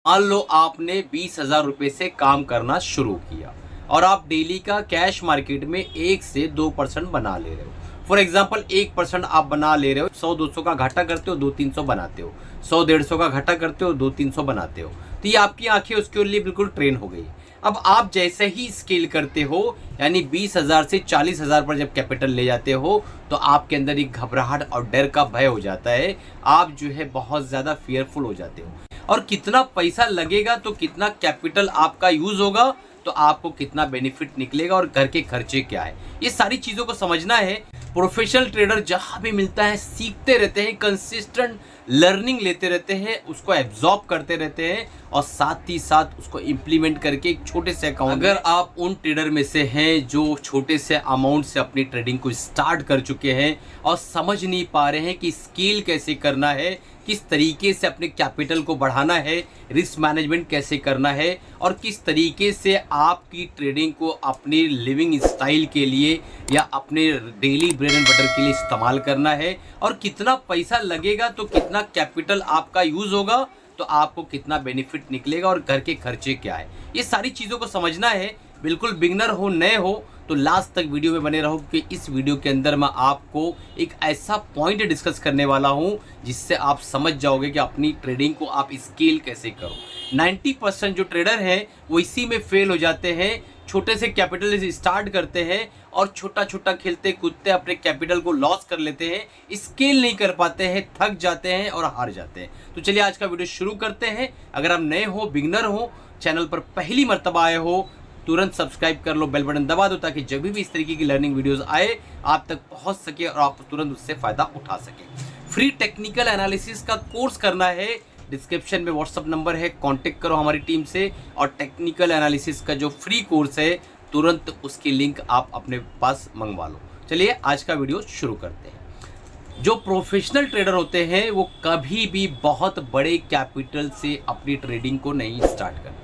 मान लो आपने 20,000 रुपये से काम करना शुरू किया और आप डेली का कैश मार्केट में 1 से 2% बना ले रहे हो। फॉर एग्जाम्पल 1% आप बना ले रहे हो, 100-200 का घाटा करते हो, 200-300 बनाते हो, 100-150 का घाटा करते हो, 200-300 बनाते हो। तो ये आपकी आंखें उसके लिए बिल्कुल ट्रेन हो गई। अब आप जैसे ही स्केल करते हो, यानी 20,000 से 40,000 पर जब कैपिटल ले जाते हो, तो आपके अंदर एक घबराहट और डर का भय हो जाता है। आप जो है बहुत ज़्यादा फियरफुल हो जाते हो। और कितना पैसा लगेगा तो कितना कैपिटल आपका यूज होगा तो आपको कितना बेनिफिट निकलेगा और घर के खर्चे क्या है, ये सारी चीज़ों को समझना है। प्रोफेशनल ट्रेडर जहां भी मिलता है सीखते रहते हैं, कंसिस्टेंट लर्निंग लेते रहते हैं, उसको एब्जॉर्ब करते रहते हैं और साथ ही साथ उसको इम्प्लीमेंट करके एक छोटे से अकाउंट। अगर आप उन ट्रेडर में से हैं जो छोटे से अमाउंट से अपनी ट्रेडिंग को स्टार्ट कर चुके हैं और समझ नहीं पा रहे हैं कि स्केल कैसे करना है, किस तरीके से अपने कैपिटल को बढ़ाना है, रिस्क मैनेजमेंट कैसे करना है और किस तरीके से आपकी ट्रेडिंग को अपनी लिविंग स्टाइल के लिए या अपने डेली ब्रेड एंड बटर के लिए इस्तेमाल करना है और कितना पैसा लगेगा तो कितना कैपिटल आपका यूज होगा तो आपको कितना बेनिफिट निकलेगा और घर के खर्चे क्या है, ये सारी चीज़ों को समझना है। बिल्कुल बिगनर हो, नए हो तो लास्ट तक वीडियो में बने रहो क्योंकि इस वीडियो के अंदर मैं आपको एक ऐसा पॉइंट डिस्कस करने वाला हूं जिससे आप समझ जाओगे कि अपनी ट्रेडिंग को आप स्केल कैसे करो। 90% जो ट्रेडर हैं वो इसी में फेल हो जाते हैं। छोटे से कैपिटल से स्टार्ट करते हैं और छोटा छोटा खेलते कूदते अपने कैपिटल को लॉस कर लेते हैं, स्केल नहीं कर पाते हैं, थक जाते हैं और हार जाते हैं। तो चलिए आज का वीडियो शुरू करते हैं। अगर आप नए हो, बिगनर हो, चैनल पर पहली मर्तबा आए हो, तुरंत सब्सक्राइब कर लो, बेल बटन दबा दो ताकि जब भी इस तरीके की लर्निंग वीडियोस आए आप तक पहुंच सके और आप तुरंत उससे फायदा उठा सके। फ्री टेक्निकल एनालिसिस का कोर्स करना है, डिस्क्रिप्शन में व्हाट्सअप नंबर है, कांटेक्ट करो हमारी टीम से और टेक्निकल एनालिसिस का जो फ्री कोर्स है तुरंत उसकी लिंक आप अपने पास मंगवा लो। चलिए आज का वीडियो शुरू करते हैं। जो प्रोफेशनल ट्रेडर होते हैं वो कभी भी बहुत बड़े कैपिटल से अपनी ट्रेडिंग को नहीं स्टार्ट करते,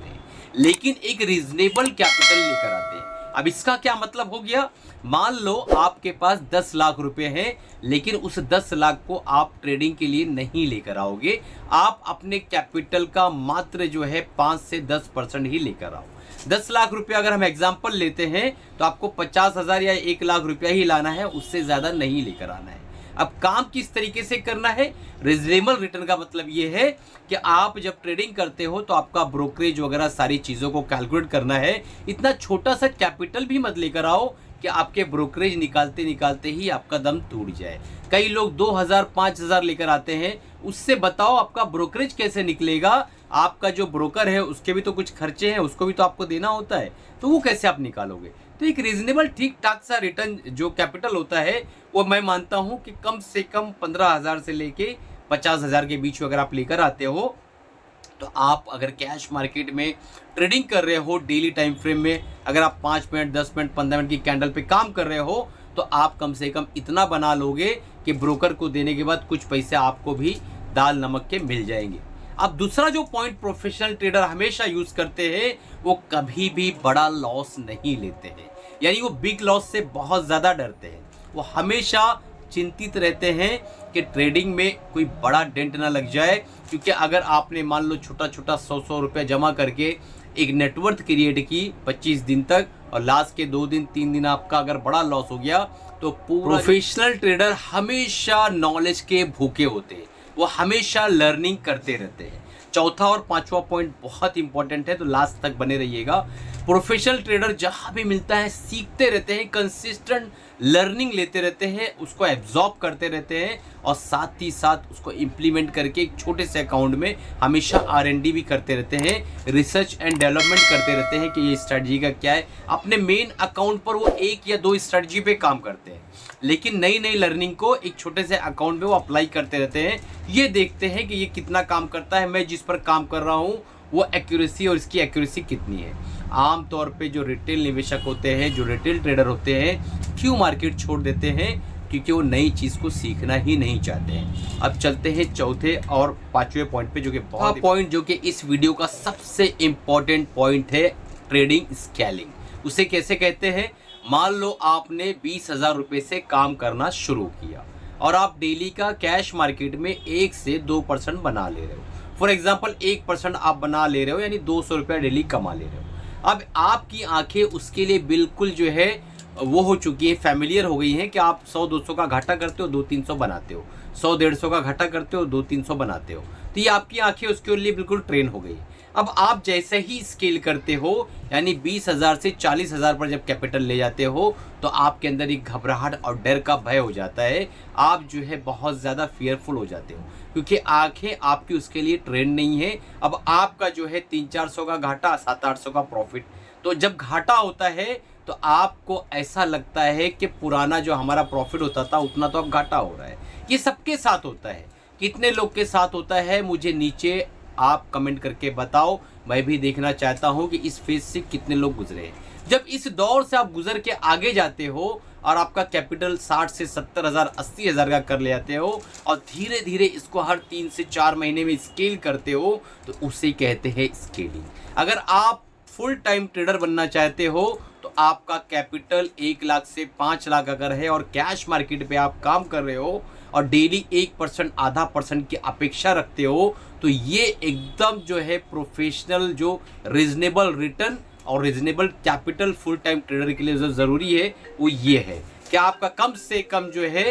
लेकिन एक रीजनेबल कैपिटल लेकर आते हैं। अब इसका क्या मतलब हो गया, मान लो आपके पास 10 लाख रुपए हैं लेकिन उस 10 लाख को आप ट्रेडिंग के लिए नहीं लेकर आओगे, आप अपने कैपिटल का मात्र जो है 5 से 10% ही लेकर आओ। 10 लाख रुपया अगर हम एग्जांपल लेते हैं तो आपको 50,000 या 1 लाख रुपया ही लाना है, उससे ज़्यादा नहीं लेकर आना है। अब काम किस तरीके से करना है, रीजनेबल रिटर्न का मतलब ये है कि आप जब ट्रेडिंग करते हो तो आपका ब्रोकरेज वगैरह सारी चीज़ों को कैलकुलेट करना है। इतना छोटा सा कैपिटल भी मत लेकर आओ कि आपके ब्रोकरेज निकालते निकालते ही आपका दम टूट जाए। कई लोग 2,000 5,000 लेकर आते हैं, उससे बताओ आपका ब्रोकरेज कैसे निकलेगा। आपका जो ब्रोकर है उसके भी तो कुछ खर्चे हैं, उसको भी तो आपको देना होता है, तो वो कैसे आप निकालोगे। तो एक रीजनेबल ठीक ठाक सा रिटर्न जो कैपिटल होता है वो मैं मानता हूं कि कम से कम 15,000 से लेके 50,000 के बीच में अगर आप लेकर आते हो तो आप अगर कैश मार्केट में ट्रेडिंग कर रहे हो डेली टाइम फ्रेम में, अगर आप 5 मिनट 10 मिनट 15 मिनट की कैंडल पे काम कर रहे हो तो आप कम से कम इतना बना लोगे कि ब्रोकर को देने के बाद कुछ पैसे आपको भी दाल नमक के मिल जाएंगे। अब दूसरा जो पॉइंट प्रोफेशनल ट्रेडर हमेशा यूज करते हैं वो कभी भी बड़ा लॉस नहीं लेते हैं, यानी वो बिग लॉस से बहुत ज़्यादा डरते हैं। वो हमेशा चिंतित रहते हैं कि ट्रेडिंग में कोई बड़ा डेंट ना लग जाए, क्योंकि अगर आपने मान लो छोटा छोटा 100 रुपया जमा करके एक नेटवर्थ क्रिएट की 25 दिन तक और लास्ट के 2 दिन 3 दिन आपका अगर बड़ा लॉस हो गया तो पूरा। प्रोफेशनल ट्रेडर हमेशा नॉलेज के भूखे होते हैं, वो हमेशा लर्निंग करते रहते हैं। चौथा और पांचवा पॉइंट बहुत इंपॉर्टेंट है तो लास्ट तक बने रहिएगा। प्रोफेशनल ट्रेडर जहां भी मिलता है सीखते रहते हैं, कंसिस्टेंट लर्निंग लेते रहते हैं, उसको एब्जॉर्ब करते रहते हैं और साथ ही साथ उसको इम्प्लीमेंट करके एक छोटे से अकाउंट में हमेशा R&D भी करते रहते हैं, रिसर्च एंड डेवलपमेंट करते रहते हैं कि ये स्ट्रेटजी का क्या है। अपने मेन अकाउंट पर वो 1 या 2 स्ट्रेटजी पे काम करते हैं, लेकिन नई नई लर्निंग को एक छोटे से अकाउंट में वो अप्लाई करते रहते हैं। ये देखते हैं कि ये कितना काम करता है, मैं जिस पर काम कर रहा हूँ वो एक्यूरेसी और इसकी एक्यूरेसी कितनी है। आमतौर पे जो रिटेल निवेशक होते हैं, जो रिटेल ट्रेडर होते हैं, क्यों मार्केट छोड़ देते हैं, क्योंकि वो नई चीज़ को सीखना ही नहीं चाहते हैं। अब चलते हैं चौथे और पांचवें पॉइंट पे, जो कि बहुत पॉइंट जो कि इस वीडियो का सबसे इम्पॉर्टेंट पॉइंट है, ट्रेडिंग स्केलिंग। उसे कैसे कहते हैं, मान लो आपने 20,000 रुपये से काम करना शुरू किया और आप डेली का कैश मार्केट में 1 से 2% बना ले रहे हो। फॉर एग्जाम्पल 1% आप बना ले रहे हो, यानी 200 रुपया डेली कमा ले रहे हो। अब आपकी आंखें उसके लिए बिल्कुल जो है वो हो चुकी है, फैमिलियर हो गई हैं कि आप 100-200 का घाटा करते हो, 200-300 बनाते हो, 100-150 का घाटा करते हो, 200-300 बनाते हो। तो ये आपकी आंखें उसके लिए बिल्कुल ट्रेन हो गई। अब आप जैसे ही स्केल करते हो, यानी 20,000 से 40,000 पर जब कैपिटल ले जाते हो, तो आपके अंदर एक घबराहट और डर का भय हो जाता है। आप जो है बहुत ज़्यादा फियरफुल हो जाते हो, क्योंकि आंखें आपकी उसके लिए ट्रेन नहीं है। अब आपका जो है 300-400 का घाटा, 700-800 का प्रॉफिट। तो जब घाटा होता है तो आपको ऐसा लगता है कि पुराना जो हमारा प्रॉफिट होता था उतना तो अब घाटा हो रहा है। ये सबके साथ होता है। कितने लोग के साथ होता है मुझे नीचे आप कमेंट करके बताओ, मैं भी देखना चाहता हूं कि इस फेज से कितने लोग गुजरे हैं। जब इस दौर से आप गुजर के आगे जाते हो और आपका कैपिटल 60 से 70,000 80,000 का कर ले जाते हो और धीरे धीरे इसको हर 3 से 4 महीने में स्केल करते हो, तो उसे कहते हैं स्केलिंग। अगर आप फुल टाइम ट्रेडर बनना चाहते हो तो आपका कैपिटल 1 लाख से 5 लाख अगर है और कैश मार्केट पे आप काम कर रहे हो और डेली 1% आधा % की अपेक्षा रखते हो, तो ये एकदम जो है प्रोफेशनल जो रीजनेबल रिटर्न और reasonable capital full time trader के लिए जो ज़रूरी है वो ये है कि आपका कम से कम जो है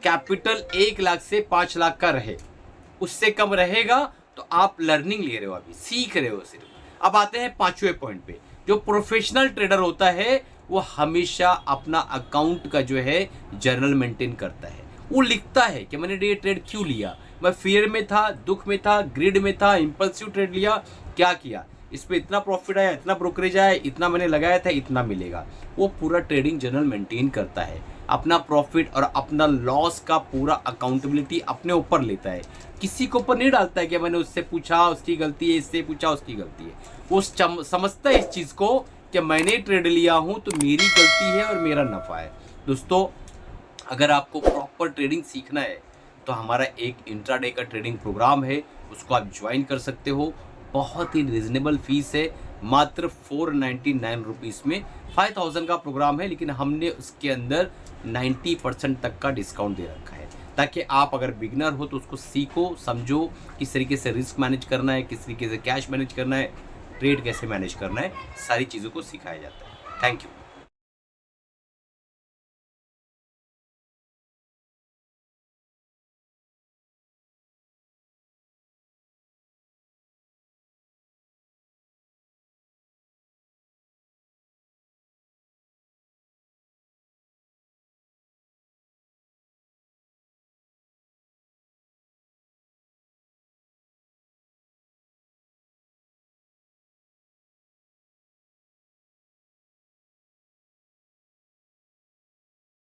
कैपिटल 1 लाख से 5 लाख का रहे। उससे कम रहेगा तो आप लर्निंग ले रहे हो, अभी सीख रहे हो सिर्फ। अब आते हैं 5वें पॉइंट पे। जो प्रोफेशनल ट्रेडर होता है वो हमेशा अपना अकाउंट का जो है जर्नल मेंटेन करता है। वो लिखता है कि मैंने ये ट्रेड क्यों लिया, मैं फियर में था, दुख में था, ग्रिड में था, इंपल्सिव ट्रेड लिया, क्या किया, इस पे इतना प्रॉफिट आया, इतना ब्रोकरेज आया, इतना मैंने लगाया था, इतना मिलेगा। वो पूरा ट्रेडिंग जर्नल मेंटेन करता है, अपना प्रॉफिट और अपना लॉस का पूरा अकाउंटेबिलिटी अपने ऊपर लेता है। किसी के ऊपर नहीं डालता है कि मैंने उससे पूछा उसकी गलती है, इससे पूछा उसकी गलती है। वो समझता है इस चीज़ को कि मैंने ट्रेड लिया हूँ तो मेरी गलती है और मेरा नफ़ा है। दोस्तों, अगर आपको प्रॉपर ट्रेडिंग सीखना है तो हमारा एक इंट्राडे का ट्रेडिंग प्रोग्राम है, उसको आप ज्वाइन कर सकते हो। बहुत ही रिजनेबल फीस है, मात्र 499 रुपीज़ में 5000 का प्रोग्राम है, लेकिन हमने उसके अंदर 90% तक का डिस्काउंट दे रखा है, ताकि आप अगर बिगनर हो तो उसको सीखो, समझो किस तरीके से रिस्क मैनेज करना है, किस तरीके से कैश मैनेज करना है, ट्रेड कैसे मैनेज करना है, सारी चीज़ों को सिखाया जाता है। Thank you.